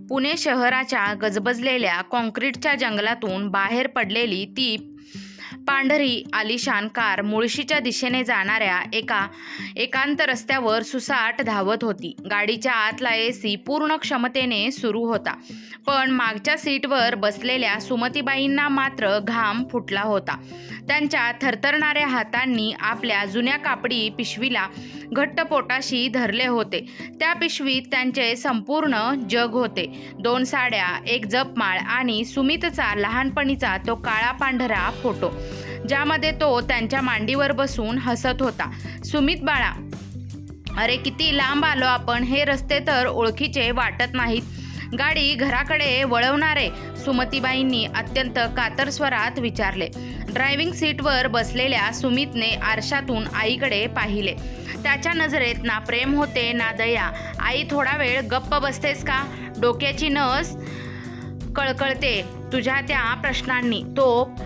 पुणे शहराच्या गजबजलेल्या काँक्रीटच्या जंगलातून बाहेर पडलेली ती पांढरी आलिशान कार मुळशीच्या दिशेने जाणाऱ्या एका एकांत रस्त्यावर सुसाट धावत होती. गाडीच्या आतला एसी पूर्ण क्षमतेने सुरू होता, पण मागच्या सीटवर बसलेल्या सुमतीबाईंना मात्र घाम फुटला होता. त्यांच्या थरथरणाऱ्या हातांनी आपल्या जुन्या कापडी पिशवीला घट्ट पोटाशी धरले होते. त्या पिशवीत त्यांचे संपूर्ण जग होते. 2 साड्या, एक जपमाळ आणि सुमितचा लहानपणीचा तो काळा पांढरा फोटो, ज्यामध्ये तो त्यांच्या मांडीवर बसून हसत होता. सुमित बाळा, अरे किती लांब आलो आपण, हे रस्ते तर ओळखीचे वाटत नाहीत. गाडी घराकडे वळवणारे, सुमतीबाईंनी अत्यंत कातर स्वरात विचारले. ड्रायव्हिंग सीटवर बसलेल्या सुमितने आरशातून आईकडे पाहिले. त्याच्या नजरेत ना प्रेम होते ना दया. आई, थोडा वेळ गप्प बसतेस का? डोक्याची नस कळकळते तुझ्या त्या प्रश्नांनी, तो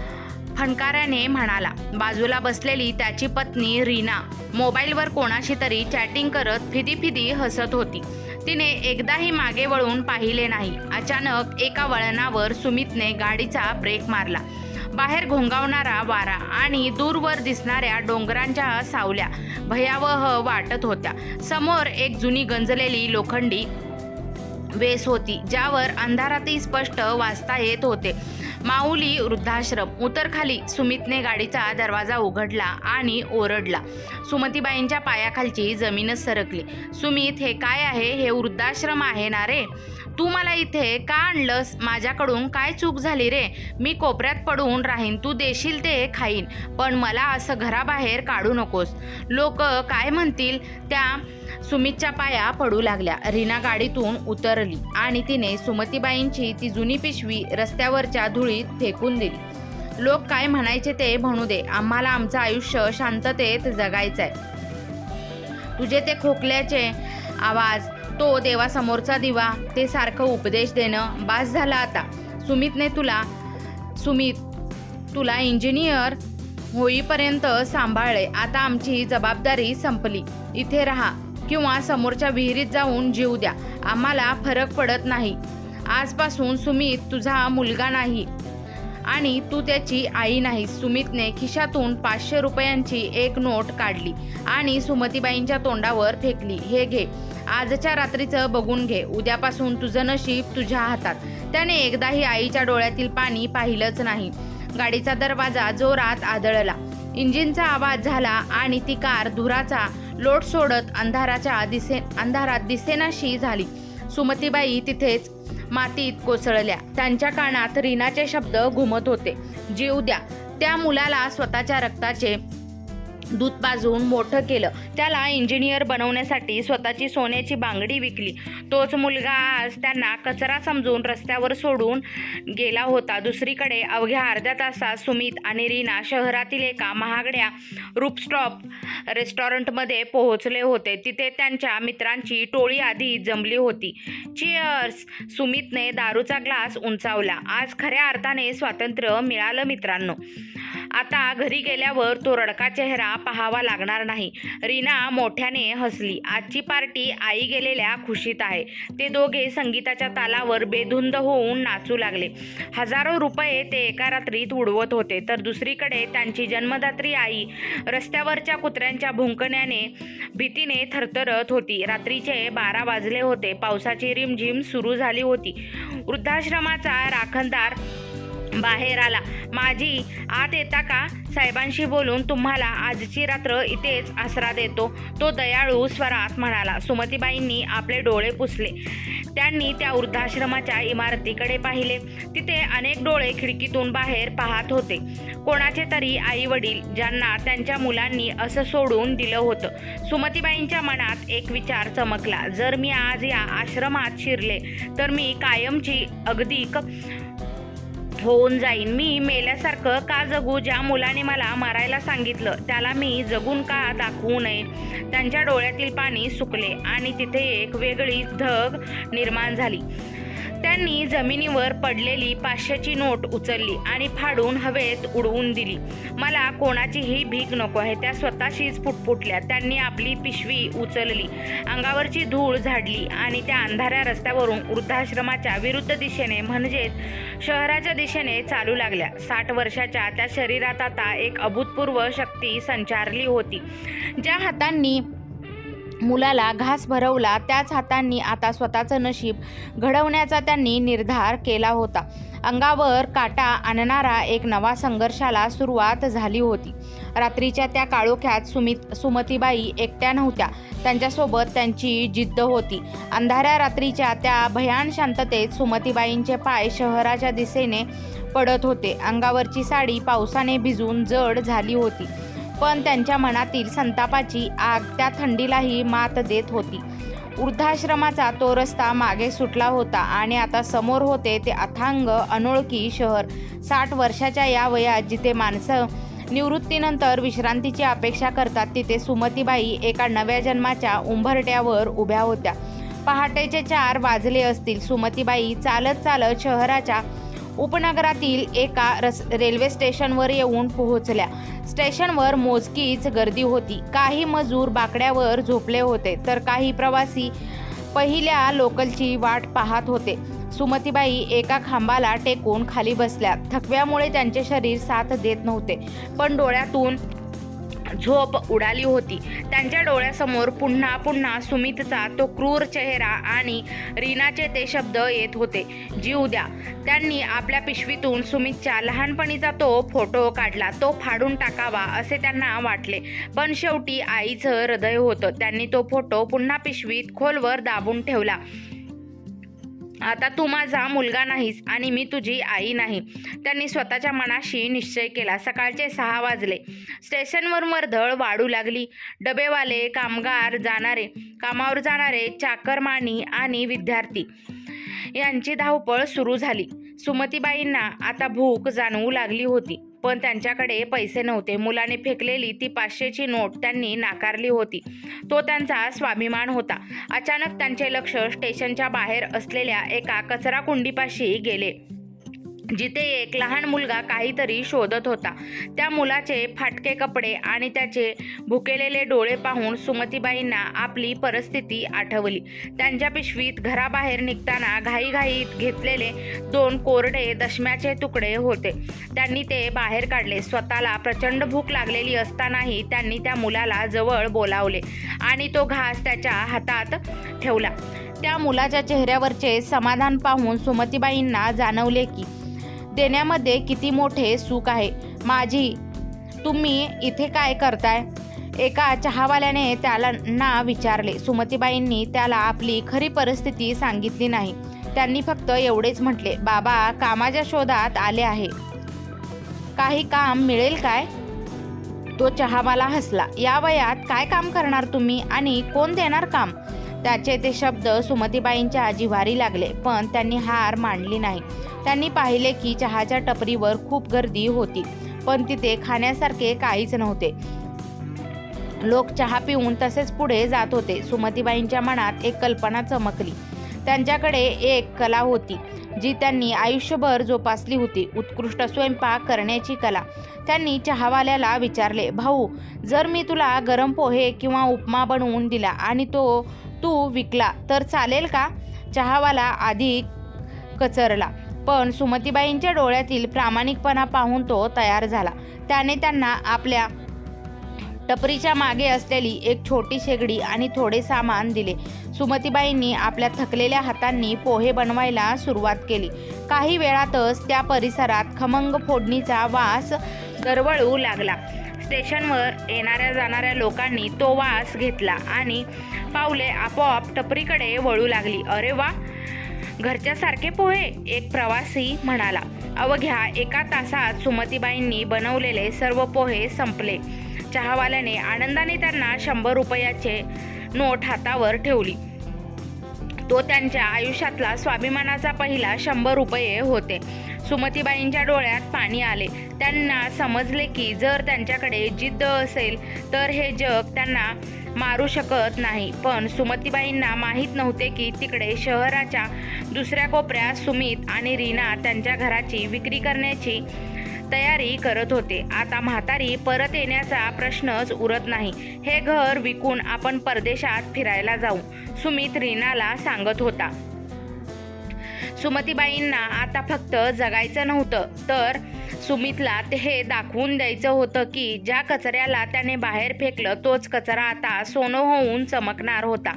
फणकाऱ्याने म्हणाला. बाजूला बसलेली त्याची पत्नी रीना मोबाईलवर कोणाशी तरी चॅटिंग करत फिदी हसत होती. तिने एकदाही मागे वळून पाहिले नाही. अचानक एका वळणावर सुमितने गाडीचा ब्रेक मारला. बाहेर घोंगावणारा वारा आणि दूरवर दिसणाऱ्या डोंगरांच्या सावल्या भयावह वाटत होत्या. समोर एक जुनी गंजलेली लोखंडी वेस होती, ज्यावर अंधारातही स्पष्ट वाचता येत होते, माऊली वृद्धाश्रम. उतर खाली. सुमितने गाडीचा दरवाजा उघडला आणि ओरडला. सुमतीबाईंच्या पायाखालची जमीनच सरकली. सुमित, हे काय आहे? हे वृद्धाश्रम आहे ना रे? तू मला इथे का आणलंस? माझ्याकडून काय चूक झाली रे? मी कोपऱ्यात पडून राहीन, तू देशील ते खाईन, पण मला असं घराबाहेर काढू नकोस. लोक काय म्हणतील? त्या सुमितच्या पाया पडू लागल्या. रीना गाडीतून उतरली आणि तिने सुमतीबाईंची ती जुनी पिशवी रस्त्यावरच्या धुळीत फेकून दिली. लोक काय म्हणायचे ते म्हणू दे, आम्हाला आमचं आयुष्य शांततेत जगायचंय. तुझे ते खोकल्याचे आवाज, तो देवासमोरचा दिवा, ते सारखं उपदेश देणं बास झाला आता. सुमित, तुला इंजिनियर होईपर्यंत सांभाळले. आता आमची जबाबदारी संपली. इथे राहा किंवा समोरच्या विहिरीत जाऊन जीव द्या, आम्हाला फरक पडत नाही. आजपासून सुमित तुझा मुलगा नाही आणि तू त्याची आई नाही. सुमितने खिशातून 500 रुपयांची एक नोट काढली आणि सुमतीबाईंच्या तोंडावर फेकली. हे घे, आजच्या रात्रीचं बघून घे. उद्यापासून तुझं नशीब तुझ्या हातात. त्याने एकदाही आईच्या डोळ्यातील पाणी पाहिलंच नाही. गाडीचा दरवाजा जोरात आदळला. इंजिनचा आवाज झाला आणि ती कार धुराचा लोट सोडत अंधारात दिसेनाशी झाली. सुमतीबाई तिथेच मातीत कोसळल्या. त्यांच्या कानात रीनाचे शब्द घुमत होते. जीव द्या. त्या मुलाला स्वतःच्या रक्ताचे दूध पाजून मोठं केलं. त्याला इंजिनियर बनवण्यासाठी स्वतःची सोन्याची बांगडी विकली. तोच मुलगा आज त्यांना कचरा समजून रस्त्यावर सोडून गेला होता. दुसरीकडे अवघ्या अर्ध्या तासात सुमित आणि रीना शहरातील एका महागड्या रूफटॉप रेस्टॉरंटमध्ये पोहोचले होते. तिथे त्यांच्या मित्रांची टोळी आधी जमली होती. चिअर्स. सुमितने दारूचा ग्लास उंचावला. आज खऱ्या अर्थाने स्वातंत्र्य मिळालं मित्रांनो. आता घरी गेल्यावर तो रडका चेहरा पाहावा लागणार नाही. रीना मोठ्याने हसली. आजची पार्टी आई गेलेल्या खुशीत आहे. ते दोघे संगीताच्या तालावर बेधुंद होऊन नाचू लागले. हजारो रुपये ते एका रात्रीत उडवत होते. तर दुसरीकडे त्यांची जन्मदात्री आई रस्त्यावरच्या कुत्र्यांच्या भुंकण्याने भीतीने थरथरत होती. रात्रीचे 12 वाजले होते. पावसाची रिमझिम सुरू झाली होती. वृद्धाश्रमाचा राखणदार बाहेर आला. माझी आत येता का? साहेबांशी बोलून तुम्हाला आजची रात्र इथेच आसरा देतो, तो दयाळू स्वरात म्हणाला. सुमतीबाईंनी आपले डोळे पुसले. त्यांनी त्या वृद्धाश्रमाच्या इमारतीकडे पाहिले. तिथे अनेक डोळे खिडकीतून बाहेर पाहत होते. कोणाचे तरी आई वडील, ज्यांना त्यांच्या मुलांनी असं सोडून दिलं होतं. सुमतीबाईंच्या मनात एक विचार चमकला. जर मी आज या आश्रमात शिरले तर मी कायमची अगदी होऊन जाईन. मी मेल्यासारखं का जगू? ज्या मुलाने मला मारायला सांगितलं त्याला मी जगून का दाखवू नये? त्यांच्या डोळ्यातील पाणी सुकले आणि तिथे एक वेगळीच धग निर्माण झाली. त्यांनी जमिनीवर पडलेली 500ची नोट उचलली आणि फाडून हवेत उडवून दिली. मला कोणाचीही भीक नको आहे, त्या स्वतःशीच पुटपुटल्या. त्यांनी आपली पिशवी उचलली, अंगावरची धूळ झाडली आणि त्या अंधाऱ्या रस्त्यावरून वृद्धाश्रमाच्या विरुद्ध दिशेने म्हणजेच शहराच्या दिशेने चालू लागल्या. 60 वर्षाच्या त्या शरीरात आता एक अभूतपूर्व शक्ती संचारली होती. ज्या हातांनी मुलाला घास भरवला त्याच हातांनी आता स्वतःचं नशीब घडवण्याचा त्यांनी निर्धार केला होता. अंगावर काटा आणणारा एक नवा संघर्षाला सुरुवात झाली होती. रात्रीच्या त्या काळोख्यात सुमतीबाई एकट्या नव्हत्या. त्यांच्यासोबत त्यांची जिद्द होती. अंधाऱ्या रात्रीच्या त्या भयान शांततेत सुमतीबाईंचे पाय शहराच्या दिशेने पडत होते. अंगावरची साडी पावसाने भिजून जड झाली होती, पण त्यांच्या मनातील संतापाची आग त्या थंडीलाही मात देत होती. वृद्धाश्रमाचा तो रस्ता मागे सुटला होता आणि आता समोर होते ते अथांग अनोळखी शहर. 60 वर्षाच्या या वयात जिथे माणसं निवृत्तीनंतर विश्रांतीची अपेक्षा करतात, तिथे सुमतीबाई एका नव्या जन्माच्या उंबरट्यावर उभ्या होत्या. पहाटेचे 4 वाजले असतील. सुमतीबाई चालत चालत शहराच्या उपनगरातील एका रेल्वे स्टेशनवर येऊन पोहोचल्या. स्टेशनवर मोजकीच गर्दी होती. काही मजूर बाकड्यावर झोपले होते, तर काही प्रवासी पहिल्या लोकलची वाट पाहत होते. सुमतीबाई एका खांबाला टेकून खाली बसल्या. थकव्यामुळे त्यांचे शरीर साथ देत नव्हते, पण डोळ्यातून झोप उडाली होती. त्यांच्या डोळ्यासमोर पुन्हा पुन्हा सुमितचा तो क्रूर चेहरा आणि रीनाचे ते शब्द येत होते, जीव द्या. त्यांनी आपल्या पिशवीतून सुमितच्या लहानपणीचा तो फोटो काढला. तो फाडून टाकावा असे त्यांना वाटले, पण शेवटी आईचं हृदय होतं. त्यांनी तो फोटो पुन्हा पिशवीत खोलवर दाबून ठेवला. आता तू माझा मुलगा नाहीस आणि मी तुझी आई नाही, त्यांनी स्वतःच्या मनाशी निश्चय केला. सकाळचे 6 वाजले. स्टेशनवर वर्दळ वाढू लागली. डबेवाले, कामावर जाणारे, चाकरमानी आणि विद्यार्थी यांची धावपळ सुरू झाली. सुमतीबाईंना आता भूक जाणवू लागली होती, पण त्यांच्याकडे पैसे नव्हते. मुलाने फेकलेली ती 500ची नोट त्यांनी नाकारली होती. तो त्यांचा स्वाभिमान होता. अचानक त्यांचे लक्ष स्टेशनच्या बाहेर असलेल्या एका कचरा कुंडीपाशी गेले, जिथे एक लहान मुलगा काहीतरी शोधत होता. त्या मुलाचे फाटके कपडे आणि त्याचे भुकेलेले डोळे पाहून सुमतीबाईंना आपली परिस्थिती आठवली. त्यांच्या पिशवीत घराबाहेर निघताना घाईघाईत घेतलेले 2 कोरडे दशम्याचे तुकडे होते. त्यांनी ते बाहेर काढले. स्वतःला प्रचंड भूक लागलेली असतानाही त्यांनी त्या मुलाला जवळ बोलावले आणि तो घास त्याच्या हातात ठेवला. त्या मुलाच्या चेहऱ्यावरचे समाधान पाहून सुमतीबाईंना जाणवले की देण्यामध्ये किती मोठे सुख आहे. माझी, तुम्ही इथे काय करताय? एका चहावाल्याने त्याला विचारले. सुमतीबाईंनी त्याला आपली खरी परिस्थिती सांगितली नाही. त्यांनी फक्त एवढेच म्हटले, बाबा कामाच्या शोधात आले आहे, काही काम मिळेल काय? तो चहावाला हसला. या वयात काय काम करणार तुम्ही आणि कोण देणार काम? त्याचे ते शब्द सुमतीबाईंच्या जिव्हारी लागले, पण त्यांनी हार मानली नाही. त्यांनी पाहिले की चहाच्या टपरीवर खूप गर्दी होती, पण तिथे खाण्यासारखे काहीच नव्हते. लोक चहा पिऊन तसेच पुढे जात होते. सुमतीबाईंच्या मनात एक कल्पना चमकली. त्यांच्याकडे एक कला होती जी त्यांनी आयुष्यभर जोपासली होती, उत्कृष्ट स्वयंपाक करण्याची कला. त्यांनी चहावाल्याला विचारले, भाऊ, जर मी तुला गरम पोहे किंवा उपमा बनवून दिला आणि तो तू विकला तर चालेल का? चहावाला आधी कचरला, पण सुमतीबाईंच्या डोळ्यातील प्रामाणिकपणा पाहून तो तयार झाला. त्याने त्यांना आपल्या टपरीच्या मागे असलेली एक छोटी शेगडी आणि थोडे सामान दिले. सुमतीबाईंनी आपल्या थकलेल्या हातांनी पोहे बनवायला सुरुवात केली. काही वेळातच त्या परिसरात खमंग फोडणीचा वास दरवळू लागला. स्टेशनवर येणाऱ्या जाणाऱ्या लोकांनी तो वास घेतला आणि पावले आपोआप टपरीकडे वळू लागली. अरे वा, घरच्यासारखे पोहे, एक प्रवासी म्हणाला. अवघ्या 1 तासात सुमतीबाईंनी बनवलेले सर्व पोहे संपले. चहावाल्याने आनंदाने त्यांना 100 रुपयाचे नोट हातावर ठेवली. तो त्यांच्या आयुष्यातला स्वाभिमानाचा पहिला 100 रुपये होते. सुमतीबाईंच्या डोळ्यात पाणी आले. त्यांना समजले की जर त्यांच्याकडे जिद्द असेल तर हे जग त्यांना मारू शकत नाही. पण सुमतीबाईंना माहीत नव्हते की तिकडे शहराच्या दुसऱ्या कोपऱ्यात सुमित आणि रीना त्यांच्या घराची विक्री करण्याची तयारी करत होते. आता म्हातारी परत येण्याचा प्रश्नच उरत नाही. हे घर विकून आपण परदेशात फिरायला जाऊ, सुमित रीनाला सांगत होता. सुमतीबाईंना आता फक्त जगायचं नव्हतं, तर सुमितला हे दाखवून द्यायचं होतं की ज्या कचऱ्याला त्याने बाहेर फेकलं तोच कचरा आता सोनं होऊन चमकणार होता.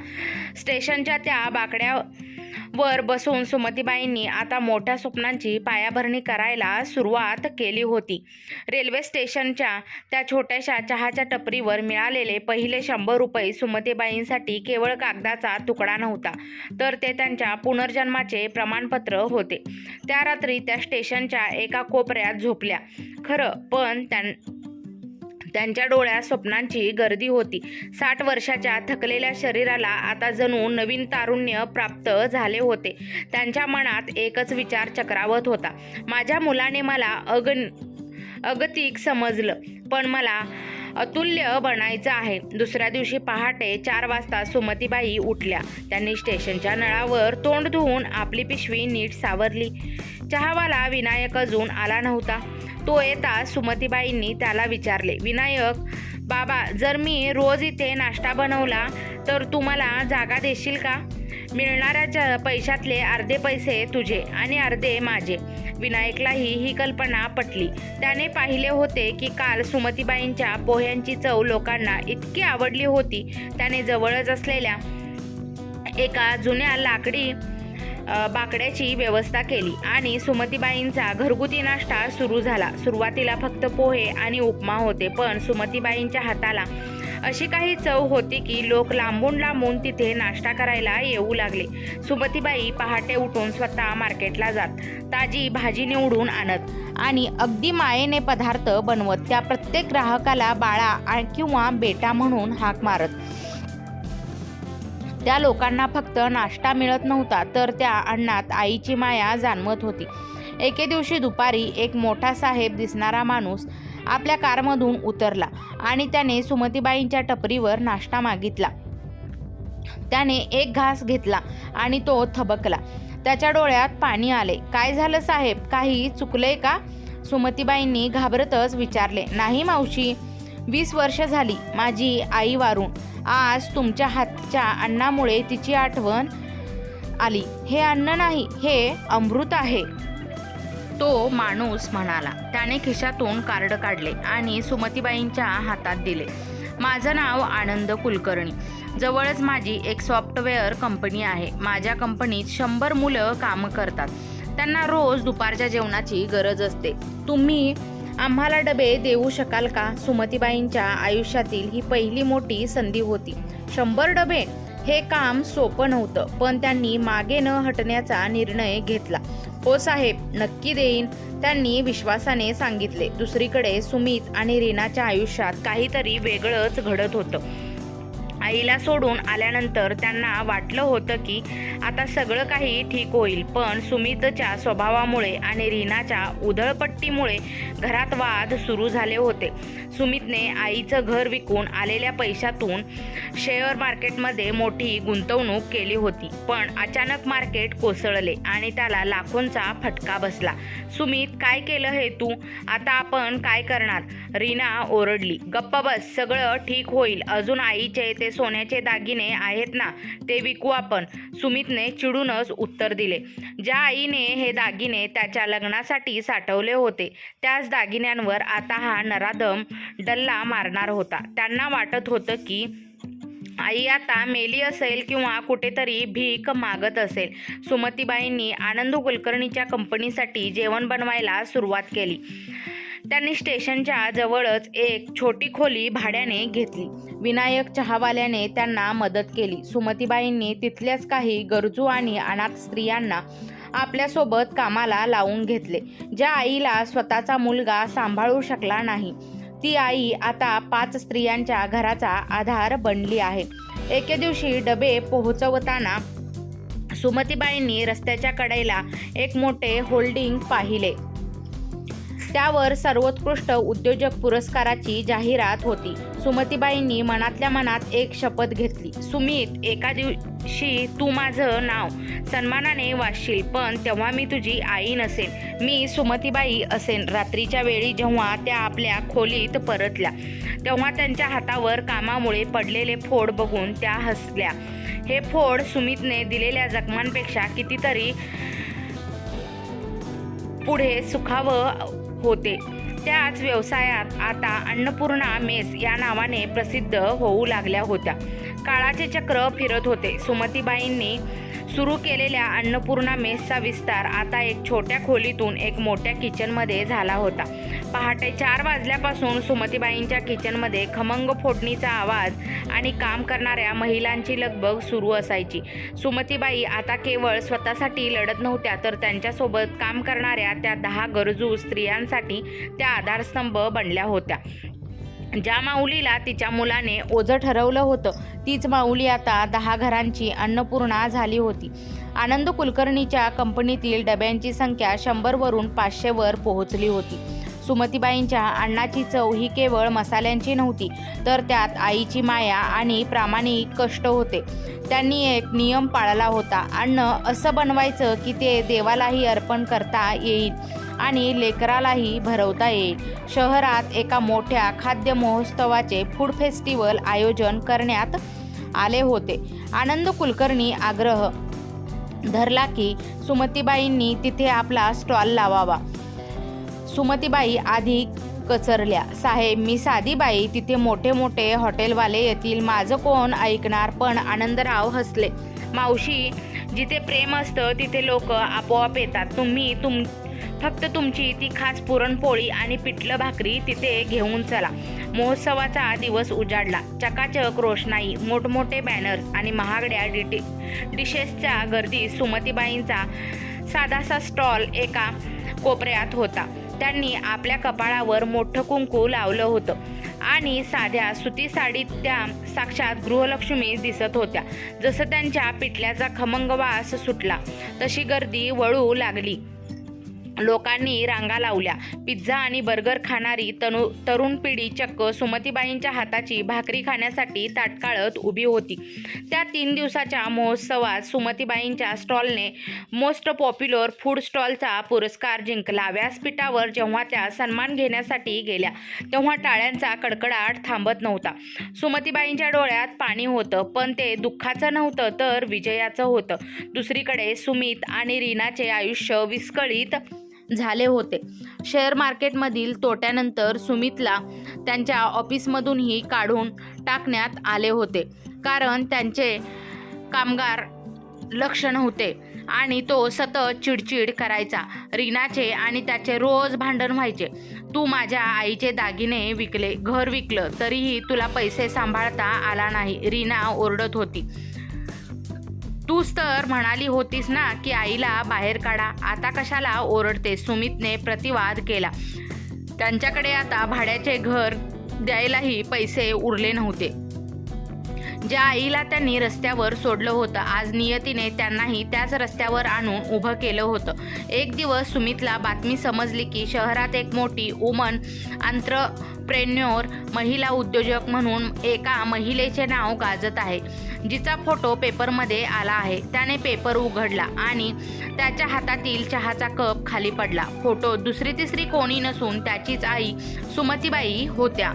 स्टेशनच्या त्या बाकड्यावर बसून सुमतीबाईंनी आता मोठ्या स्वप्नांची पायाभरणी करायला सुरुवात केली होती. रेल्वे स्टेशनच्या त्या छोट्याशा चहाच्या टपरीवर मिळालेले पहिले 100 रुपये सुमतीबाईंसाठी केवळ कागदाचा तुकडा नव्हता, तर ते त्यांच्या पुनर्जन्माचे प्रमाणपत्र होते. त्या रात्री त्या स्टेशनच्या एका कोपऱ्यात झोपल्या खरं, पण त्यांच्या डोळ्यात स्वप्नांची गर्दी होती. 60 वर्षाच्या थकलेल्या शरीराला आता जणू नवीन तारुण्य प्राप्त झाले होते. त्यांच्या मनात एकच विचार चक्रावत होता, माझ्या मुलाने मला अगतिक समजलं, पण मला अतुल्य बनायचं आहे. दुसऱ्या दिवशी पहाटे 4 वाजता सुमतीबाई उठल्या. त्यांनी स्टेशनच्या नळावर तोंड धुवून आपली पिशवी नीट सावरली. चहावाला विनायक अजून आला नव्हता. तो येता सुमतीबाईंनी त्याला विचारले, विनायक बाबा, जर मी रोज इथे नाश्ता बनवला तर तू मला जागा देशील का? मिळणाऱ्या पैशातले अर्धे पैसे तुझे आणि अर्धे माझे. विनायकलाही ही कल्पना पटली. त्याने पाहिले होते की काल सुमतीबाईंच्या पोह्यांची चव लोकांना इतकी आवडली होती. त्याने जवळच असलेल्या एका जुन्या लाकडी बाकड्याची व्यवस्था केली आणि सुमतीबाईंचा घरगुती नाश्ता सुरू झाला. सुरुवातीला फक्त पोहे आणि उपमा होते, पण सुमतीबाईंच्या हाताला अशी काही चव होती की लोक लांबून लांबून तिथे नाश्ता करायला येऊ लागले. सुमतीबाई पहाटे उठून स्वतः मार्केटला जात, ताजी भाजी निवडून आणत आणि अगदी मायेने पदार्थ बनवत त्या प्रत्येक ग्राहकाला बाळा किंवा बेटा म्हणून हाक मारत. त्या लोकांना फक्त नाश्ता मिळत नव्हता, तर त्या अन्नात आईची माया जाणवत होती. एके दिवशी दुपारी एक मोठा साहेब दिसणारा माणूस आपल्या कारमधून उतरला आणि त्याने सुमतीबाईंच्या टपरीवर नाश्ता मागितला. त्याने एक घास घेतला आणि तो थबकला. त्याच्या डोळ्यात पाणी आले. काय झालं साहेब, काही चुकलंय का? सुमतीबाईंनी घाबरतच विचारले. नाही मावशी, 20 वर्ष झाली माझी आई वारून. आज तुमच्या हातच्या अन्नामुळे तिची आठवण आली. हे अन्न नाही, हे अमृत आहे, तो माणूस म्हणाला. त्याने खिशातून कार्ड काढले आणि सुमतीबाईंच्या हातात दिले. माझं नाव आनंद कुलकर्णी. जवळच माझी एक सॉफ्टवेअर कंपनी आहे. माझ्या कंपनीत 100 मुलं काम करतात. त्यांना रोज दुपारच्या जेवणाची गरज असते. तुम्ही आम्हाला डबे देऊ शकाल का? सुमतीबाईंच्या आयुष्यातील ही पहिली मोठी संधी होती. 100 डबे हे काम सोपं नव्हतं, पण त्यांनी मागे न हटण्याचा निर्णय घेतला. हो साहेब, नक्की देईन, त्यांनी विश्वासाने सांगितले. दुसरीकडे सुमित आणि रीनाच्या आयुष्यात काहीतरी वेगळंच घडत होतं. आईला सोडून आल्यानंतर त्यांना वाटलं होतं की आता सगळं काही ठीक होईल, पण सुमितच्या स्वभावामुळे आणि रीनाच्या उधळपट्टीमुळे घरात वाद सुरू झाले होते. सुमितने आईचं घर विकून आलेल्या पैशातून शेअर मार्केटमध्ये मोठी गुंतवणूक केली होती, पण अचानक मार्केट कोसळले आणि त्याला लाखोंचा फटका बसला. सुमित, काय केलं हे तू? आता आपण काय करणार? रीना ओरडली. गप्प बस, सगळं ठीक होईल. अजून आईचे ते सोन्याचे दागिने आहेत ना, ते विकू आपण, सुमितने चिडूनच उत्तर दिले. ज्या आईने हे दागिने त्याच्या लग्नासाठी साठवले होते, त्याच दागिन्यांवर आता हा नराधम डल्ला मारणार होता. त्यांना वाटत होतं की आई आता मेली असेल किंवा कुठेतरी भीक मागत असेल. सुमतीबाईंनी आनंद कुलकर्णीच्या कंपनीसाठी जेवण बनवायला सुरुवात केली. त्यांनी स्टेशनच्या जवळच एक छोटी खोली भाड्याने घेतली. विनायक चहावाल्याने त्यांना मदत केली. सुमतीबाईंनी तिथल्याच काही गरजू आणि अनाथ स्त्रियांना आपल्यासोबत कामाला लावून घेतले. ज्या आईला स्वतःचा मुलगा सांभाळू शकला नाही, ती आई आता 5 स्त्रियांच्या घराचा आधार बनली आहे. एके दिवशी डबे पोहोचवताना सुमतीबाईंनी रस्त्याच्या कडेला एक मोठे होल्डिंग पाहिले. त्यावर सर्वोत्कृष्ट उद्योजक पुरस्काराची जाहिरात होती. सुमतीबाईंनी मनातल्या मनात एक शपथ घेतली, सुमित, एका दिवशी तू माझं नाव सन्मानाने वाचशील, पण तेव्हा मी तुझी आई नसेन, मी सुमतीबाई असेन. रात्रीच्या वेळी जेव्हा त्या आपल्या खोलीत परतल्या तेव्हा त्यांच्या हातावर कामामुळे पडलेले फोड बघून त्या हसल्या. हे फोड सुमितने दिलेल्या जखमांपेक्षा कितीतरी पुढे सुखावह होते. त्याच व्यवसायात आता अन्नपूर्णा मेस या नावाने प्रसिद्ध होऊ लागल्या होत्या. काळाचे चक्र फिरत होते. सुमतीबाईंनी सुरू केलेल्या अन्नपूर्णा मेसचा विस्तार आता एक छोट्या खोलीतून एक मोठ्या किचनमध्ये झाला होता. पहाटे 4 वाजल्यापासून सुमतीबाईंच्या किचनमध्ये खमंग फोडणीचा आवाज आणि काम करणाऱ्या महिलांची लगबग सुरू असायची. सुमतीबाई आता केवळ स्वतःसाठी लढत नव्हत्या, तर त्यांच्यासोबत काम करणाऱ्या त्या 10 गरजू स्त्रियांसाठी त्या आधारस्तंभ बनल्या होत्या. ज्या माऊलीला तिच्या मुलाने ओझं ठरवलं होतं, तीच माऊली आता 10 घरांची अन्नपूर्णा झाली होती. आनंद कुलकर्णीच्या कंपनीतील डब्यांची संख्या 100 वरून 500 वर पोहोचली होती. सुमतीबाईंच्या अन्नाची चव ही केवळ मसाल्यांची नव्हती, तर त्यात आईची माया आणि प्रामाणिक कष्ट होते. त्यांनी एक नियम पाळला होता, अन्न असं बनवायचं की ते देवालाही अर्पण करता येईल आणि लेकरालाही भरवता येईल. शहरात एका मोठ्या खाद्य महोत्सवाचे फूड फेस्टिवल आयोजन करण्यात आले होते. आनंद कुलकर्णी आग्रह धरला की सुमतीबाईंनी तिथे आपला स्टॉल लावावा. सुमतीबाई आधी कचरल्या, साहेब, मी साधी बाई, तिथे मोठे मोठे हॉटेलवाले येतील, माझं कोण ऐकणार. पण आनंदराव हसले, मावशी, जिथे प्रेम असतं तिथे लोक आपोआप येतात. तुम्ही फक्त तुमची ती खास पुरणपोळी आणि पिठलं भाकरी तिथे घेऊन चला. महोत्सवाचा दिवस उजाडला. चकाचक रोषणाई, मोठमोठे बॅनर्स आणि महागड्या डिशेसच्या गर्दीत सुमतीबाईंचा साधासा स्टॉल एका कोपऱ्यात होता. त्यांनी आपल्या कपाळावर मोठं कुंकू लावलं होतं आणि साध्या सुती साडीत त्या साक्षात गृहलक्ष्मी दिसत होत्या. जसं त्यांच्या पिठल्याचा खमंग वास सुटला तशी गर्दी वळू लागली. लोकांनी रांगा लावल्या. पिझ्झा आणि बर्गर खाणारी तरुण पिढी चक्क सुमतीबाईंच्या हाताची भाकरी खाण्यासाठी ताटकाळत उभी होती. त्या 3 दिवसाच्या महोत्सवात सुमतीबाईंच्या स्टॉलने मोस्ट पॉप्युलर फूड स्टॉलचा पुरस्कार जिंकला. व्यासपीठावर जेव्हा त्या सन्मान घेण्यासाठी गेल्या तेव्हा टाळ्यांचा कडकडाट थांबत नव्हता. सुमतीबाईंच्या डोळ्यात पाणी होतं, पण ते दुःखाचं नव्हतं, तर विजयाचं होतं. दुसरीकडे सुमित आणि रीनाचे आयुष्य विस्कळीत झाले होते. शेअर मार्केटमधील तोट्यानंतर सुमितला त्यांच्या ऑफिसमधूनही काढून टाकण्यात आले होते, कारण त्यांचे कामगार लक्ष नव्हते आणि तो सतत चिडचिड करायचा. रीनाचे आणि त्याचे रोज भांडण व्हायचे. तू माझ्या आईचे दागिने विकले, घर विकलं, तरीही तुला पैसे सांभाळता आला नाही, रीना ओरडत होती. तूच तर म्हणाली होतीस ना की आईला बाहेर काढा, आता कशाला ओरडते, सुमितने प्रतिवाद केला. त्यांच्याकडे आता भाड्याचे घर द्यायलाही पैसे उरले नव्हते. ज्या आईला त्यांनी रस्त्यावर सोडलं होतं, आज नियतीने त्यांनाही त्याच रस्त्यावर आणून उभं केलं होतं. एक दिवस सुमितला बातमी समजली की शहरात एक मोठी वुमन एंटरप्रेन्योर, महिला उद्योजक म्हणून एका महिलेचे नाव गाजत आहे, जिचा फोटो पेपरमध्ये आला आहे. त्याने पेपर उघडला आणि त्याच्या हातातील चहाचा कप खाली पडला. फोटो दुसरी तिसरी कोणी नसून त्याचीच आई सुमतीबाई होत्या.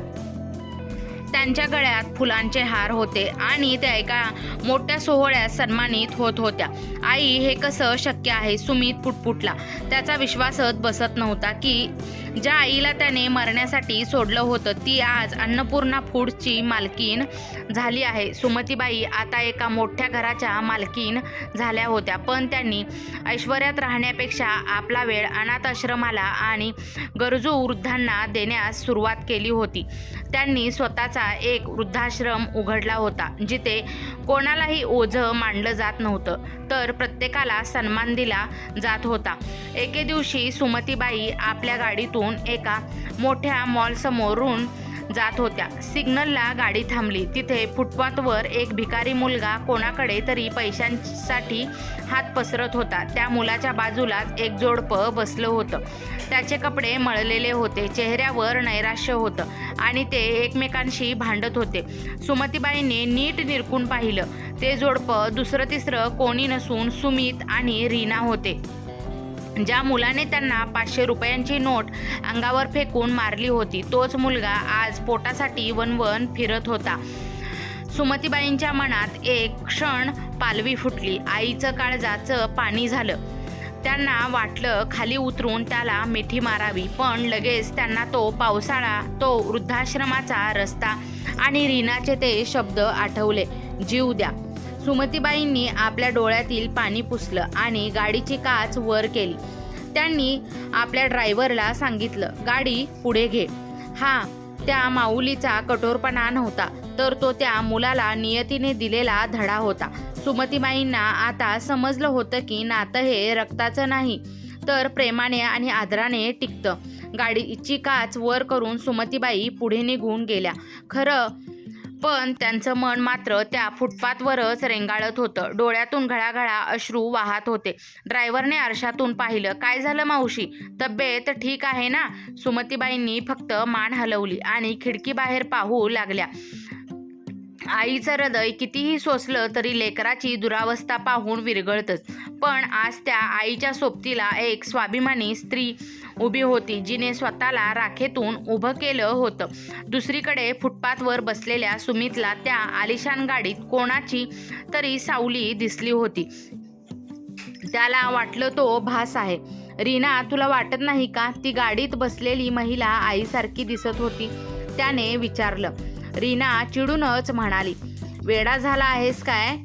त्यांच्या गळ्यात फुलांचे हार होते आणि त्या एका मोठ्या सोहळ्यात सन्मानित होत होत्या. आई, हे कसं शक्य आहे? सुमित पुटपुटला. त्याचा विश्वासच बसत नव्हता की ज्या आईला त्याने मरण्यासाठी सोडलं होतं ती आज अन्नपूर्णा फूडची मालकीन झाली आहे. सुमतीबाई आता एका मोठ्या घराच्या मालकीन झाल्या होत्या, पण त्यांनी ऐश्वर्यात राहण्यापेक्षा आपला वेळ अनाथ आश्रमाला आणि गरजू वृद्धांना देण्यास सुरुवात केली होती. त्यांनी स्वतःचा एक वृद्धाश्रम उघडला होता, जिथे कोणालाही ओझं मांडलं जात नव्हतं, तर प्रत्येकाला सन्मान दिला जात होता. एके दिवशी सुमतीबाई आपल्या गाडीतून एका मोठ्या मॉलसमोरून जात होत्या. सिग्नलला गाडी थांबली. तिथे फुटपाथवर एक भिकारी मुलगा कोणाकडे तरी पैशांसाठी हात पसरत होता. त्या मुलाच्या बाजूलाच एक जोडपं बसलं होतं. त्याचे कपडे मळलेले होते, चेहऱ्यावर नैराश्य होतं आणि ते एकमेकांशी भांडत होते. सुमतीबाईंनी नीट निरखून पाहिलं. ते जोडपं दुसरं तिसरं कोणी नसून सुमित आणि रीना होते. ज्या मुलाने त्यांना 500 रुपयांची नोट अंगावर फेकून मारली होती, तोच मुलगा आज पोटासाठी वणवण फिरत होता. सुमतीबाईंच्या मनात एक क्षण पालवी फुटली. आईचं काळजाचं पाणी झालं. त्यांना वाटलं खाली उतरून त्याला मिठी मारावी, पण लगेच त्यांना तो पावसाळा, तो वृद्धाश्रमाचा रस्ता आणि रीनाचे ते शब्द आठवले, जीव द्या. सुमतीबाईंनी आपल्या डोळ्यातील पाणी पुसलं आणि गाडीची काच वर केली. त्यांनी आपल्या ड्रायव्हरला सांगितलं, गाडी पुढे घे. हा त्या माऊलीचा कठोरपणा नव्हता, तर तो त्या मुलाला नियतीने दिलेला धडा होता. सुमतीबाईंना आता समजलं होतं की नातं हे रक्ताचं नाही, तर प्रेमाने आणि आदराने टिकतं. गाडीची काच वर करून सुमतीबाई पुढे निघून गेल्या. खरं पण त्यांचं मन मात्र त्या फुटपाथवरच रेंगाळत होतं. डोळ्यातून घळाघळा अश्रू वाहत होते. ड्रायव्हरने आरशातून पाहिलं. काय झालं मावशी, तब्येत ठीक आहे ना? सुमतीबाईंनी फक्त मान हलवली आणि खिडकीबाहेर पाहू लागल्या. आईचं हृदय कितीही सोसलं तरी लेकराची दुरावस्था पाहून विरघळतच. पण आज त्या आईच्या सोबतीला एक स्वाभिमानी स्त्री उभी होती, जिने स्वतःला राखेतून उभं केलं होतं. दुसरीकडे फुटपाथवर बसलेल्या सुमितला त्या आलिशान गाडीत कोणाची तरी सावली दिसली होती. त्याला वाटलं तो भास आहे. रीना, तुला वाटत नाही का ती गाडीत बसलेली महिला आईसारखी दिसत होती? त्याने विचारलं. रीना चिडूनच म्हणाली, वेडा झाला आहेस काय?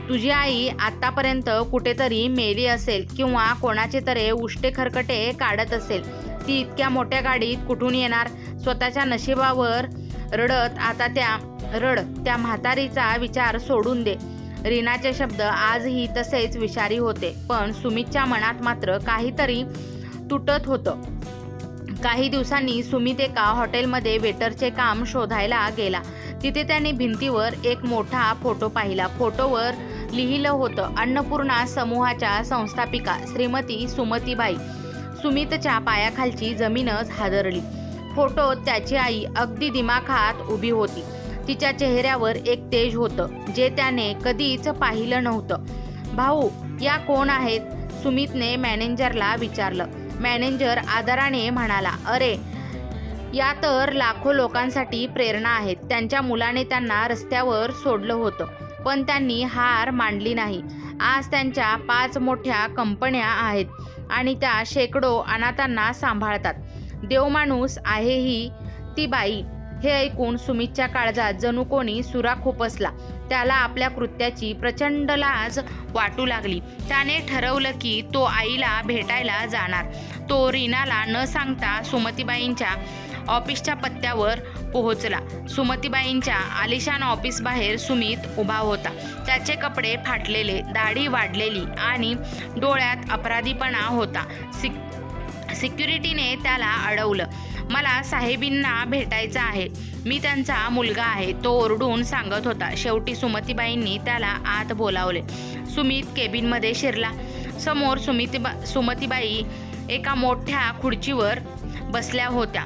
तुझी आई आतापर्यंत कुठेतरी मेली असेल किंवा कोणाचे तरी उष्टे खरकटे काढत असेल. ती इतक्या मोठ्या गाडीत कुठून येणार? स्वतःच्या नशिबावर रडत आता त्या म्हातारीचा विचार सोडून दे. रीनाचे शब्द आजही तसेच विषारी होते, पण सुमितच्या मनात मात्र काहीतरी तुटत होतं. काही दिवसांनी सुमित एका हॉटेलमध्ये वेटरचे काम शोधायला गेला. तिथे त्याने भिंतीवर एक मोठा फोटो पाहिला. फोटोवर लिहिलं होतं, अन्नपूर्णा समूहाच्या संस्थापिका श्रीमती सुमतीबाई. सुमितच्या पायाखालची जमीनच हादरली. फोटोत त्याची आई अगदी दिमाखात उभी होती. तिच्या चेहऱ्यावर एक तेज होतं, जे त्याने कधीच पाहिलं नव्हतं. भाऊ, या कोण आहेत? सुमितने मॅनेजरला विचारलं. मॅनेजर आदराने म्हणाला, अरे, या तर लाखो लोकांसाठी प्रेरणा आहेत. त्यांच्या मुलाने त्यांना रस्त्यावर सोडलं होतं, पण त्यांनी हार मानली नाही. आज त्यांच्या 5 मोठ्या कंपन्या आहेत आणि त्या शेकडो अनाथांना सांभाळतात. देवमाणूस आहे ही ती बाई. हे ऐकून सुमितच्या काळजात जणू कोणी सुरा खुपसला. त्याला आपल्या कृत्याची प्रचंड लाज वाटू लागली. त्याने ठरवलं की तो आईला भेटायला जाणार. तो रीनाला न सांगता सुमतीबाईंच्या ऑफिसच्या पत्त्यावर पोहोचला. सुमतीबाईंच्या आलिशान ऑफिस बाहेर सुमित उभा होता. त्याचे कपडे फाटलेले, दाढी वाढलेली आणि डोळ्यात अपराधीपणा होता. सिक्युरिटीने त्याला अडवलं. मला साहेबींना भेटायचं आहे, मी त्यांचा मुलगा आहे, तो ओरडून सांगत होता. शेवटी सुमतीबाईंनी त्याला आत बोलावले. सुमित केबिनमध्ये शिरला. समोर सुमतीबाई एका मोठ्या खुर्चीवर बसल्या होत्या.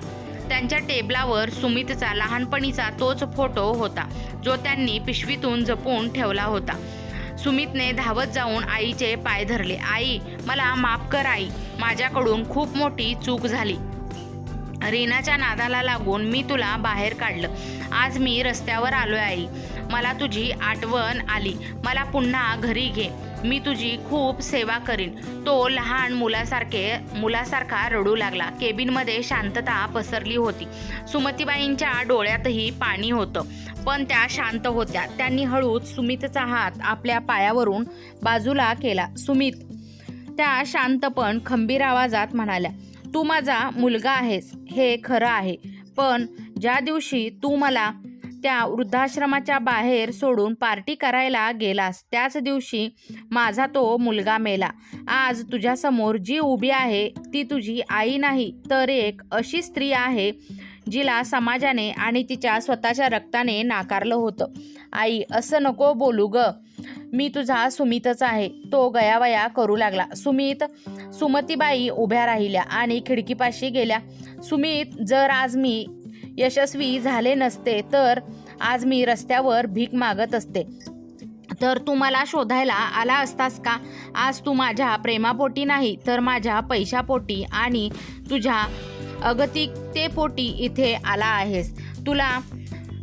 त्यांच्या टेबलावर सुमितचा लहानपणीचा तोच फोटो होता, जो त्यांनी पिशवीतून जपून ठेवला होता. सुमितने धावत जाऊन आईचे पाय धरले. आई, मला माफ कर आई, माझ्याकडून खूप मोठी चूक झाली. रीनाच्या नादाला लागून मी तुला बाहेर काढलं. आज मी रस्त्यावर आलोय आई. मला तुझी आठवण आली. मला पुन्हा घरी घे. मी तुझी खूप सेवा करीन. तो लहान मुलासारखा रडू लागला. केबिनमध्ये शांतता पसरली होती. सुमतीबाईंच्या डोळ्यातही पाणी होतं, पण त्या शांत होत्या. त्यांनी हळूच सुमितचा हात आपल्या पायावरून बाजूला केला. सुमित, त्या शांत पण खंबीर आवाजात म्हणाल्या, तू माझा मुलगा आहेस, हे खरं आहे, पण ज्या दिवशी तू मला त्या वृद्धाश्रमाच्या बाहेर सोडून पार्टी करायला गेलास, त्याच दिवशी माझा तो मुलगा मेला. आज तुझ्यासमोर जी उभी आहे ती तुझी आई नाही, तर एक अशी स्त्री आहे जिला समाजाने आणि तिच्या स्वतःच्या रक्ताने नाकारलं होतं. आई, असं नको बोलू ग. मी तुझा सुमितच आहे, तो गयावया करू लागला. सुमतीबाई उभ्या राहिल्या आणि खिडकीपाशी गेल्या. सुमित, जर आज मी यशस्वी झाले नसते तर आज मी रस्त्यावर भीक मागत असते. तर तू मला शोधायला आला असतास का? आज तू माझ्या प्रेमापोटी नाही तर माझ्या पैशापोटी आणि तुझ्या अगतिकतेपोटी इथे आला आहेस. तुला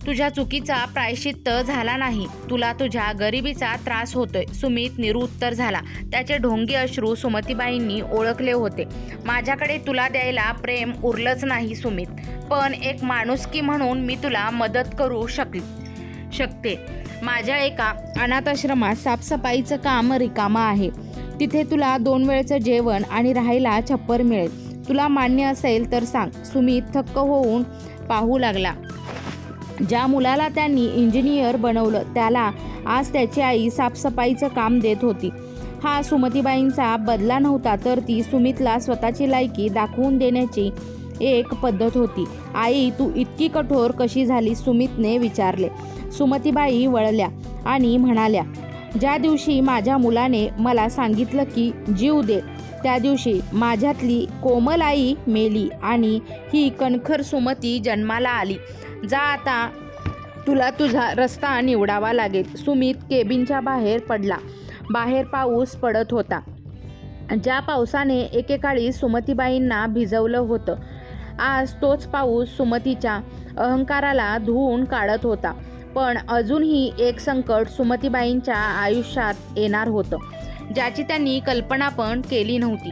तुझ्या चुकीचा प्रायश्चित्त झाला नाही. तुला तुझ्या गरिबीचा त्रास होतोय. सुमित निरुत्तर झाला. त्याचे ढोंगी अश्रू सुमतीबाईंनी ओळखले होते. माझ्याकडे तुला द्यायला प्रेम उरलंच नाही सुमित, पण एक माणुसकी म्हणून मी तुला मदत करू शकते. माझ्या एका अनाथाश्रमात साफसफाईचं काम रिकामं आहे. तिथे तुला 2 वेळचं जेवण आणि राहायला छप्पर मिळेल. तुला मान्य असेल तर सांग. सुमित थक्क होऊन पाहू लागला. ज्या मुलाला त्यांनी इंजिनियर बनवलं त्याला आज त्याची आई साफसफाईचं काम देत होती. हा सुमतीबाईंचा बदला नव्हता, तर ती सुमितला स्वतःची लायकी दाखवून देण्याची एक पद्धत होती. आई, तू इतकी कठोर कशी झाली? सुमितने विचारले. सुमतीबाई वळल्या आणि म्हणाल्या, ज्या दिवशी माझ्या मुलाने मला सांगितलं की जीव दे, त्या दिवशी माझ्यातली कोमल आई मेली आणि ही कणखर सुमती जन्माला आली. जा आता, तुला तुझा रस्ता निवडावा लागेल. सुमित केबिनच्या बाहेर पडला. बाहेर पाऊस पडत होता. ज्या पावसाने एकेकाळी सुमतीबाईंना भिजवलं होतं, आज तोच पाऊस सुमतीच्या अहंकाराला धुवून काढत होता. पण अजूनही एक संकट सुमतीबाईंच्या आयुष्यात येणार होतं, ज्याची त्यांनी कल्पना पण केली नव्हती.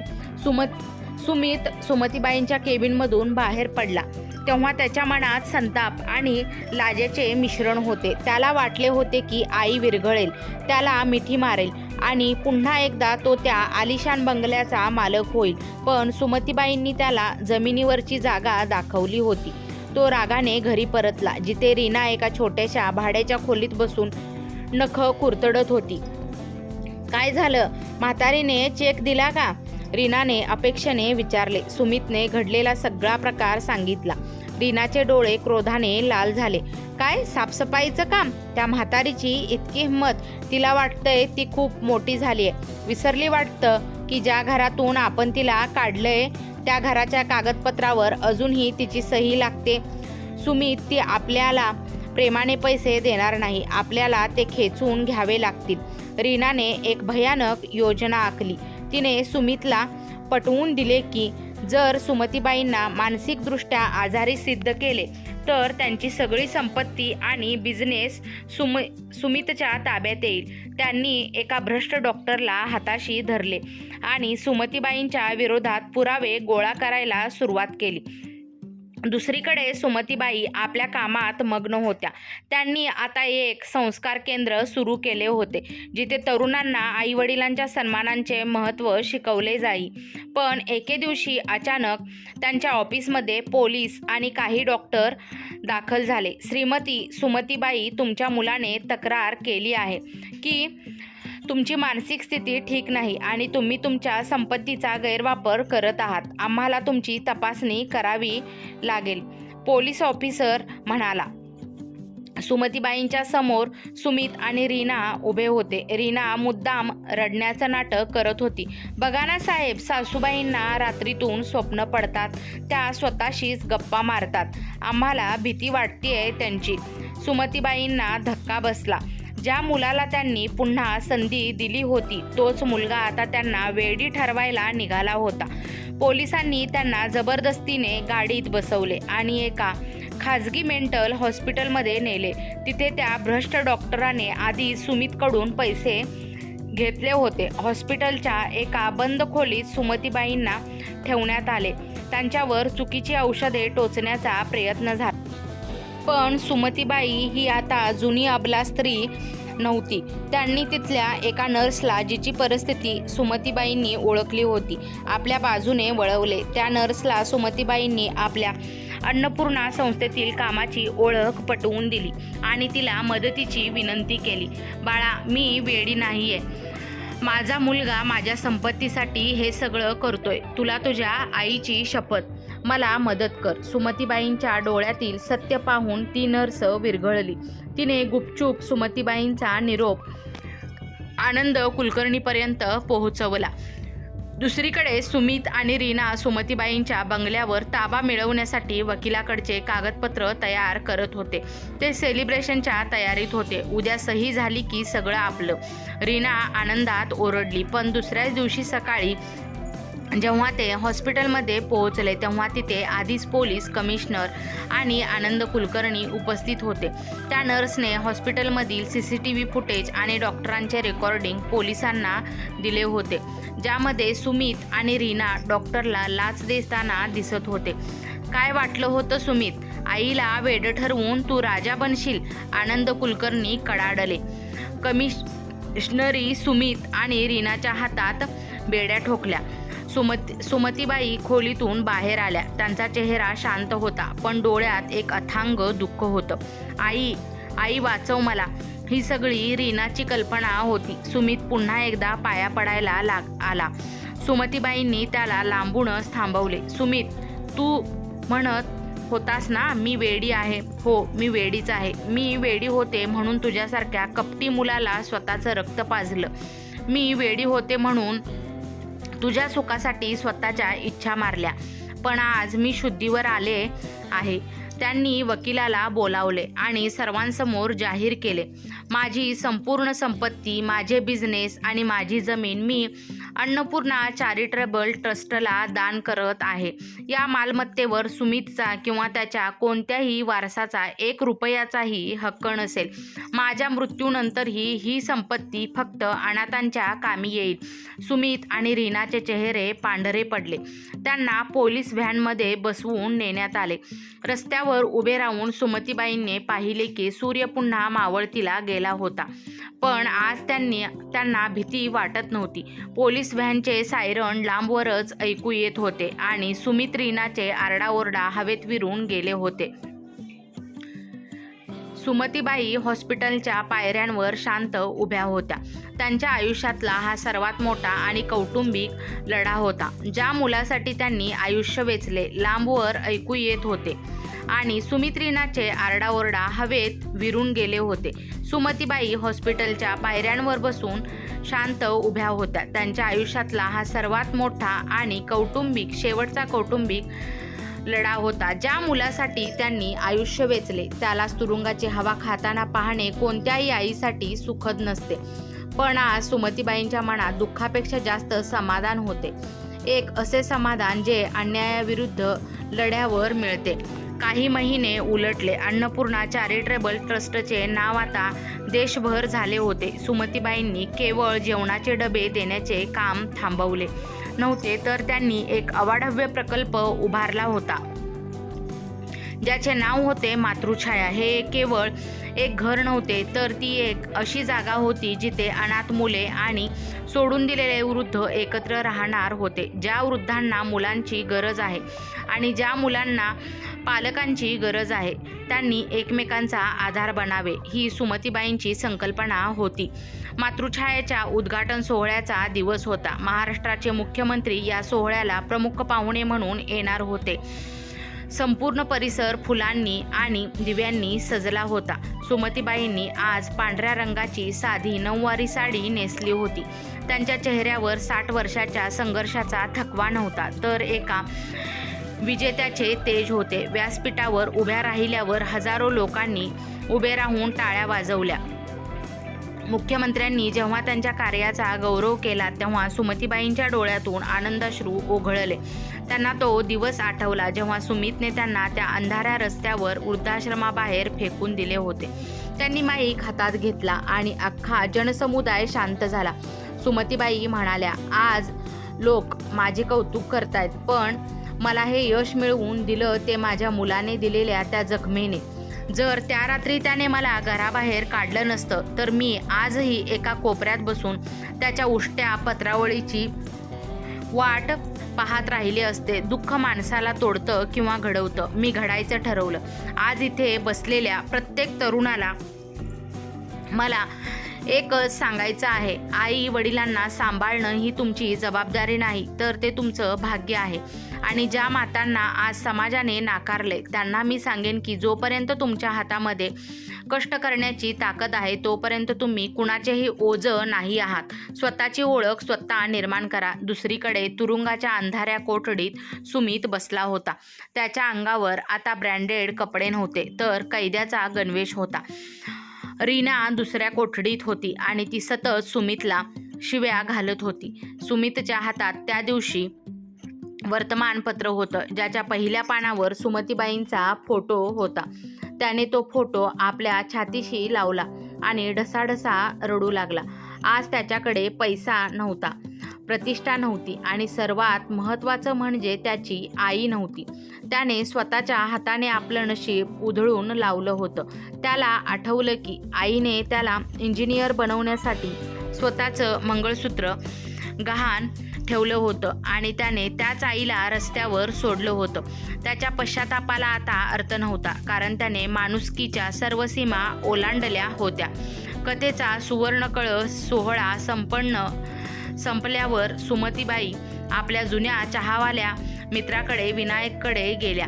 सुमित सुमतीबाईंच्या केबिनमधून बाहेर पडला तेव्हा त्याच्या मनात संताप आणि लाजेचे मिश्रण होते. त्याला वाटले होते की आई विरघळेल, त्याला मिठी मारेल आणि पुन्हा एकदा तो त्या आलिशान बंगल्याचा मालक होईल. पण सुमतीबाईंनी त्याला जमिनीवरची जागा दाखवली होती. तो रागाने घरी परतला, जिथे रीना एका छोट्याशा भाड्याच्या खोलीत बसून नख कुरतडत होती. काय झालं? म्हातारीने चेक दिला का? रीनाने अपेक्षेने विचारले. सुमितने घडलेला सगळा प्रकार सांगितला. रीनाचे डोळे क्रोधाने लाल झाले. काय साफसफाईचं काम? त्या म्हातारीची इतकी हिंमत? तिला वाटतंय ती खूप मोठी झाली आहे. विसरली वाटतं की ज्या घरातून आपण तिला काढलंय त्या घराच्या कागदपत्रावर अजूनही तिची सही लागते. सुमित, ती आपल्याला प्रेमाने पैसे देणार नाही, आपल्याला ते खेचून घ्यावे लागतील. रीनाने एक भयानक योजना आखली. तिने सुमितला पटवून दिले की जर सुमतीबाईंना मानसिकदृष्ट्या आजारी सिद्ध केले तर त्यांची सगळी संपत्ती आणि बिझनेस सुमितच्या ताब्यात येईल. त्यांनी एका भ्रष्ट डॉक्टरला हाताशी धरले आणि सुमतीबाईंच्या विरोधात पुरावे गोळा करायला सुरुवात केली. दुसरीकडे सुमतीबाई आपल्या कामात मग्न होत्या. त्यांनी आता एक संस्कार केंद्र सुरू केले होते, जिथे तरुणांना आईवडिलांच्या सन्मानांचे महत्त्व शिकवले जाई. पण एके दिवशी अचानक त्यांच्या ऑफिसमध्ये पोलीस आणि काही डॉक्टर दाखल झाले. श्रीमती सुमतीबाई, तुमच्या मुलाने तक्रार केली आहे की तुमची मानसिक स्थिती ठीक नाही आणि तुम्ही तुमच्या संपत्तीचा गैरवापर करत आहात. आम्हाला तुमची तपासणी करावी लागेल, पोलीस ऑफिसर म्हणाला. सुमतीबाईंच्या समोर सुमित आणि रीना उभे होते. रीना मुद्दाम रडण्याचं नाटक करत होती. बघा ना साहेब, सासूबाईंना रात्रीतून स्वप्न पडतात, त्या स्वतःशीच गप्पा मारतात. आम्हाला भीती वाटतेय त्यांची. सुमतीबाईंना धक्का बसला. ज्या मुलाला त्यांनी पुन्हा संधी दिली होती तोच मुलगा आता त्यांना वेडी ठरवायला निघाला होता. पोलिसांनी त्यांना जबरदस्तीने गाडीत बसवले आणि एका खाजगी मेंटल हॉस्पिटलमध्ये नेले. तिथे त्या भ्रष्ट डॉक्टराने आधी सुमितकडून पैसे घेतले होते. हॉस्पिटलच्या एका बंद खोलीत सुमतीबाईंना ठेवण्यात आले. त्यांच्यावर चुकीची औषधे टोचण्याचा प्रयत्न झाला. पण सुमतीबाई ही आता जुनी अबला स्त्री नव्हती. त्यांनी तिथल्या एका नर्सला, जिची परिस्थिती सुमतीबाईंनी ओळखली होती, आपल्या बाजूने वळवले. त्या नर्सला सुमतीबाईंनी आपल्या अन्नपूर्णा संस्थेतील कामाची ओळख पटवून दिली आणि तिला मदतीची विनंती केली. बाळा, मी वेडी नाहीये. माझा मुलगा माझ्या संपत्तीसाठी हे सगळं करतोय. तुला तुझ्या आईची शपथ. मला मदत कर. सुमतीबाईंच्या डोळ्यातील सत्य पाहून ती नर्स विरघळली. तिने गुपचूप सुमतीबाईंचा निरोप आनंद कुलकर्णीपर्यंत पोहोचवला. दुसरीकडे सुमित आणि रीना सुमतीबाईंच्या बंगल्यावर ताबा मिळवण्यासाठी वकिलाकडचे कागदपत्र तयार करत होते. ते सेलिब्रेशनच्या तयारीत होते. उद्या सही झाली की सगळं आपलं. रीना आनंदात ओरडली. पण दुसऱ्याच दिवशी सकाळी जेव्हा ते हॉस्पिटलमध्ये पोहोचले तेव्हा तिथे आधीच पोलीस कमिशनर आणि आनंद कुलकर्णी उपस्थित होते. त्या नर्सने हॉस्पिटलमधील CCTV फुटेज आणि डॉक्टरांचे रेकॉर्डिंग पोलिसांना दिले होते, ज्यामध्ये सुमित आणि रीना डॉक्टरला लाच देताना दिसत होते. काय वाटलं होतं सुमित? आईला वेडं ठरवून तू राजा बनशील? आनंद कुलकर्णी कडाडले. कमिशनरी सुमित आणि रीनाच्या हातात बेड्या ठोकल्या. सुमतीबाई खोलीतून बाहेर आल्या. त्यांचा चेहरा शांत होता, पण डोळ्यात एक अथांग दुःख होतं. आई वाचव मला. ही सगळी रीनाची कल्पना होती. सुमित पुन्हा एकदा पाया पडायला आला. सुमतीबाईंनी त्याला लांबूनच थांबवले. सुमित, तू म्हणत होतास ना मी वेडी आहे? हो, मी वेडीच आहे. मी वेडी होते म्हणून तुझ्यासारख्या कपटी मुलाला स्वतःचं रक्त पाजलं. मी वेडी होते म्हणून तुझ्या सुखासाठी स्वतःच्या इच्छा मारल्या. पण आज मी शुद्धीवर आले आहे. त्यांनी वकिलाला बोलावले आणि सर्वांसमोर जाहीर केले. माझी संपूर्ण संपत्ती, माझे बिझनेस आणि माझी जमीन मी अन्नपूर्णा चॅरिटेबल ट्रस्टला दान करत आहे. या मालमत्तेवर सुमितचा किंवा त्याच्या कोणत्याही वारसाचा 1 रुपयाचाही हक्क नसेल. माझ्या मृत्यूनंतरही ही संपत्ती फक्त अनाथांच्या कामी येईल. सुमित आणि रीनाचे चेहरे पांढरे पडले. त्यांना पोलीस व्हॅनमध्ये बसवून नेण्यात आले. रस्त्यावर उभे राहून सुमतीबाईंनी पाहिले की सूर्य पुन्हा मावळतीला गेला होता. पण आज त्यांना भीती वाटत नव्हती. पोलीस व्हॅनचे सायरन लांबवरच ऐकू येत होते आणि सुमित रीनाचे आरडाओरडा हवेत विरून गेले होते. सुमतीबाई हॉस्पिटलच्या पायऱ्यांवर शांत उभ्या होत्या. त्यांच्या आयुष्यातला हा सर्वात मोठा आणि कौटुंबिक लढा होता. ज्या मुलासाठी त्यांनी आयुष्य वेचले लांबवर ऐकू येत होते आणि सुमित रीनाचे आरडाओरडा हवेत विरून गेले होते. सुमतीबाई हॉस्पिटलच्या पायऱ्यांवर बसून शांत उभ्या होत्या. त्यांच्या आयुष्यातला हा सर्वात मोठा आणि शेवटचा कौटुंबिक लढा होता. ज्या मुलासाठी त्यांनी आयुष्य वेचले त्यालाच तुरुंगाची हवा खाताना पाहणे कोणत्याही आईसाठी सुखद नसते. पण आज सुमतीबाईंच्या मनात दुःखापेक्षा जास्त समाधान होते. एक असे समाधान जे अन्यायाविरुद्ध लढ्यावर मिळते. काही महिने उलटले. अन्नपूर्णा चॅरिटेबल ट्रस्टचे नाव आता देशभर झाले होते. सुमतीबाईंनी केवळ जेवणाचे डबे देण्याचे काम थांबवले नव्हते, तर त्यांनी एक अवाढव्य प्रकल्प उभारला होता, ज्याचे नाव होते मातृछाया. हे केवळ एक घर नव्हते, तर ती एक अशी जागा होती जिथे अनाथ मुले आणि सोडून दिलेले वृद्ध एकत्र राहणार होते. ज्या वृद्धांना मुलांची गरज आहे आणि ज्या मुलांना पालकांची गरज आहे, त्यांनी एकमेकांचा आधार बनावे, ही सुमतीबाईंची संकल्पना होती. मातृछायेच्या उद्घाटन सोहळ्याचा दिवस होता. महाराष्ट्राचे मुख्यमंत्री या सोहळ्याला प्रमुख पाहुणे म्हणून येणार होते. संपूर्ण परिसर फुलांनी आणि दिव्यांनी सजला होता. सुमतीबाईंनी आज पांढऱ्या रंगाची साधी नऊवारी साडी नेसली होती. त्यांच्या चेहऱ्यावर 60 वर्षाच्या संघर्षाचा थकवा नव्हता, तर एका विजेत्याचे तेज होते. व्यासपीठावर उभ्या राहिल्यावर हजारो लोकांनी उभे राहून टाळ्या वाजवल्या. मुख्यमंत्र्यांनी जेव्हा त्यांच्या कार्याचा गौरव केला तेव्हा सुमतीबाईंच्या डोळ्यातून आनंदाश्रू ओघळले. त्यांना तो दिवस आठवला जेव्हा सुमितने त्यांना त्या अंधाऱ्या रस्त्यावर वृद्धाश्रमाबाहेर फेकून दिले होते. त्यांनी माईक हातात घेतला आणि अख्खा जनसमुदाय शांत झाला. सुमतीबाई म्हणाल्या, आज लोक माझे कौतुक करतायत, पण मला हे यश मिळवून दिलं ते माझ्या मुलाने दिलेल्या त्या जखमेने. जर त्या रात्री त्याने मला घराबाहेर काढलं नसतं तर मी आजही एका कोपऱ्यात बसून त्याच्या उष्ट्या पत्रावळीची वाट पाहत राहिले असते. दुःख माणसाला तोडतं किंवा घडवतं. मी घडायचं ठरवलं. आज इथे बसलेल्या प्रत्येक तरुणाला मला एकच सांगायचं आहे, आई वडिलांना सांभाळणं ही तुमची जबाबदारी नाही, तर ते तुमचं भाग्य आहे. आणि ज्या मातांना आज समाजाने नाकारले त्यांना मी सांगेन की जोपर्यंत तुमच्या हातामध्ये कष्ट करण्याची ताकद आहे तोपर्यंत तुम्ही कुणाचेही ओझं नाही आहात. स्वतःची ओळख स्वतः निर्माण करा. दुसरीकडे तुरुंगाच्या अंधाऱ्या कोठडीत सुमित बसला होता. त्याच्या अंगावर आता ब्रँडेड कपडे नव्हते, तर कैद्याचा गणवेश होता. रीना दुसऱ्या कोठडीत होती आणि ती सतत सुमितला शिव्या घालत होती. सुमितच्या हातात त्या दिवशी वर्तमानपत्र होतं, ज्याच्या पहिल्या पानावर सुमतीबाईंचा फोटो होता. त्याने तो फोटो आपल्या छातीशी लावला आणि ढसाढसा रडू लागला. आज त्याच्याकडे पैसा नव्हता, प्रतिष्ठा नव्हती आणि सर्वात महत्त्वाचं म्हणजे त्याची आई नव्हती. त्याने स्वतःच्या हाताने आपलं नशीब उधळून लावलं होतं. त्याला आठवलं की आईने त्याला इंजिनियर बनवण्यासाठी स्वतःचं मंगळसूत्र गहाण ठेवलं होतं आणि त्याने त्याच आईला रस्त्यावर सोडलं होतं. त्याच्या पश्चातापाला आता अर्थ नव्हता, कारण त्याने माणुसकीच्या सर्व सीमा ओलांडल्या होत्या. कथेचा सुवर्णकळस सोहळा संपल्यावर सुमतीबाई आपल्या जुन्या चहावाल्या मित्राकडे विनायककडे गेल्या.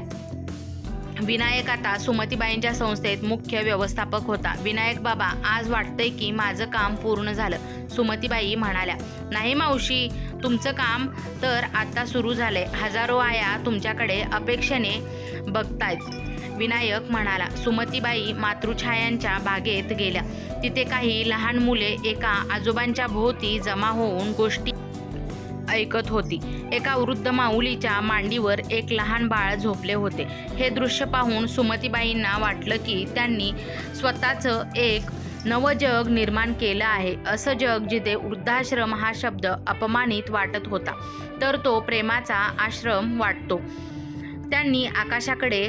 विनायक आता सुमतीबाईंच्या संस्थेत मुख्य व्यवस्थापक होता. विनायक बाबा, आज वाटतंय की माझं काम पूर्ण झालं, सुमतीबाई म्हणाल्या. नाही मावशी, तुमचं काम तर आता सुरू झालंय. हजारो आया तुमच्याकडे अपेक्षेने बघतायत, विनायक म्हणाला. सुमतीबाई मातृछायांच्या बागेत गेल्या. तिथे काही लहान मुले एका आजोबांच्या भोवती जमा होऊन गोष्टी ऐकत होती. एका वृद्ध माऊलीच्या मांडीवर एक लहान बाळ झोपले होते. हे दृश्य पाहून सुमतीबाईंना वाटलं की त्यांनी स्वतःचं एक नवं जग निर्माण केलं आहे. असं जग जिथे वृद्धाश्रम हा शब्द अपमानित वाटत होता, तर तो प्रेमाचा आश्रम वाटतो. त्यांनी आकाशाकडे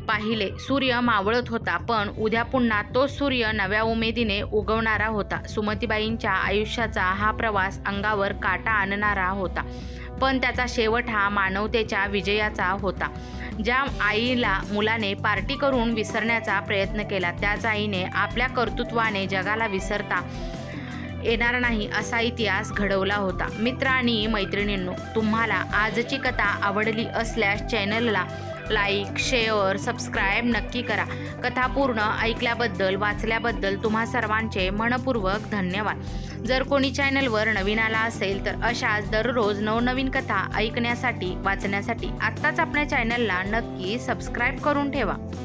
पाहिले. सूर्य मावळत होता, पण उद्या पुन्हा तो सूर्य नव्या उमेदीने उगवणारा होता. सुमतीबाईंच्या आयुष्याचा हा प्रवास अंगावर काटा आणणारा होता, पण त्याचा शेवट हा मानवतेच्या विजयाचा होता. ज्या आईला मुलाने पार्टी करून विसरण्याचा प्रयत्न केला, त्याच आईने आपल्या कर्तृत्वाने जगाला विसरता येणार नाही असा इतिहास घडवला होता. मित्र आणि मैत्रिणींनो, तुम्हाला आजची कथा आवडली असल्यास चॅनलला लाईक, शेअर, सबस्क्राईब नक्की करा. कथा पूर्ण ऐकल्याबद्दल, वाचल्याबद्दल तुम्हा सर्वांचे मनपूर्वक धन्यवाद. जर कोणी चॅनलवर नवीन आला असेल तर अशाच दररोज नवनवीन कथा ऐकण्यासाठी, वाचण्यासाठी आत्ताच आपल्या चॅनलला नक्की सबस्क्राईब करून ठेवा.